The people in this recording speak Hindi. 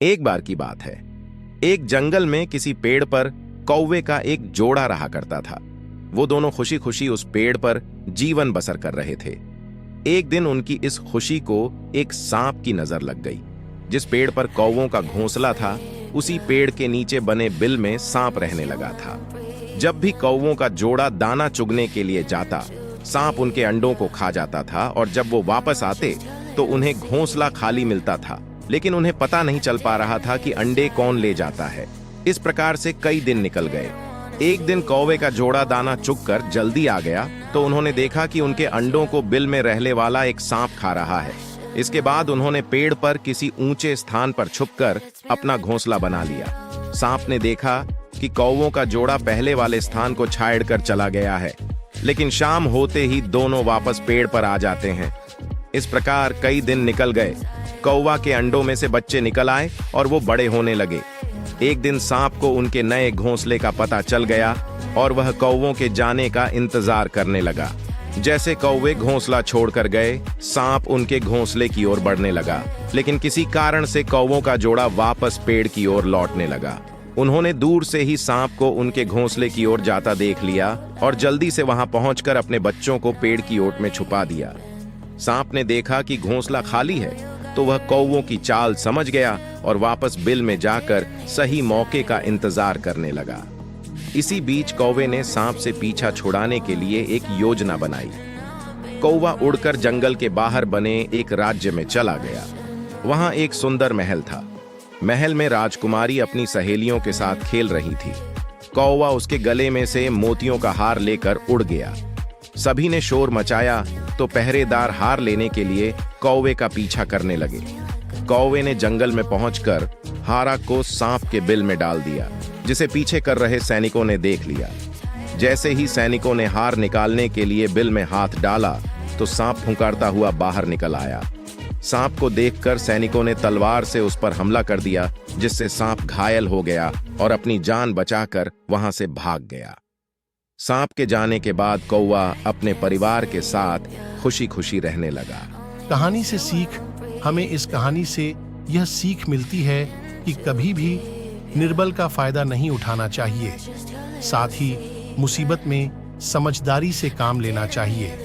एक बार की बात है। एक जंगल में किसी पेड़ पर कौवे का एक जोड़ा रहा करता था। वो दोनों खुशी खुशी उस पेड़ पर जीवन बसर कर रहे थे। एक दिन उनकी इस खुशी को एक सांप की नजर लग गई। जिस पेड़ पर कौवों का घोंसला था, उसी पेड़ के नीचे बने बिल में सांप रहने लगा था। जब भी कौवों का जोड़ा दाना चुगने के लिए जाता, सांप उनके अंडों को खा जाता था और जब वो वापस आते तो उन्हें घोंसला खाली मिलता था, लेकिन उन्हें पता नहीं चल पा रहा था कि अंडे कौन ले जाता है। इस प्रकार से कई दिन निकल गए। एक दिन कौवे का जोड़ा दाना चुगकर जल्दी आ गया तो उन्होंने देखा कि उनके अंडों को बिल में रहने वाला एक सांप खा रहा है। इसके बाद उन्होंने पेड़ पर किसी ऊंचे स्थान पर छुपकर अपना घोंसला बना लिया। सांप ने देखा कि कौवों का जोड़ा पहले वाले स्थान को छाड़कर चला गया है, लेकिन शाम होते ही दोनों वापस पेड़ पर आ जाते हैं। इस प्रकार कई दिन निकल गए। कौवा के अंडों में से बच्चे निकल आए और वो बड़े होने लगे। एक दिन सांप को उनके नए घोंसले का पता चल गया और वह कौवों के जाने का इंतजार करने लगा। जैसे कौवे घोंसला छोड़कर गए, सांप उनके घोंसले की ओर बढ़ने लगा, लेकिन किसी कारण से कौवों का जोड़ा वापस पेड़ की ओर लौटने लगा। उन्होंने दूर से ही सांप को उनके घोंसले की ओर जाता देख लिया और जल्दी से वहां पहुंचकर अपने बच्चों को पेड़ की ओट में छुपा दिया। सांप ने देखा कि घोंसला खाली है तो वह कौवों की चाल समझ गया और वापस बिल में जाकर सही मौके का इंतजार करने लगा। इसी बीच कौवे ने सांप से पीछा छुड़ाने के लिए एक योजना बनाई। कौवा उड़कर जंगल के बाहर बने एक राज्य में चला गया। वहां एक सुंदर महल था। महल में राजकुमारी अपनी सहेलियों के साथ खेल रही थी। कौवा उसके गले में से मोतियों का हार लेकर उड़ गया। सभी ने शोर मचाया तो पहरेदार हार लेने के लिए कौवे का पीछा करने लगे। कौवे ने जंगल में पहुंचकर हारा को सांप के बिल में डाल दिया, जिसे पीछे कर रहे सैनिकों ने देख लिया। जैसे ही सैनिकों ने हार निकालने के लिए बिल में हाथ डाला तो सांप फुंकारता हुआ बाहर निकल आया। सांप को देखकर सैनिकों ने तलवार से उस पर हमला कर दिया, जिससे सांप घायल हो गया और अपनी जान बचाकर वहां से भाग गया। सांप के जाने के बाद कौवा अपने परिवार के साथ खुशी खुशी रहने लगा। कहानी से सीख, हमें इस कहानी से यह सीख मिलती है कि कभी भी निर्बल का फायदा नहीं उठाना चाहिए। साथ ही मुसीबत में समझदारी से काम लेना चाहिए।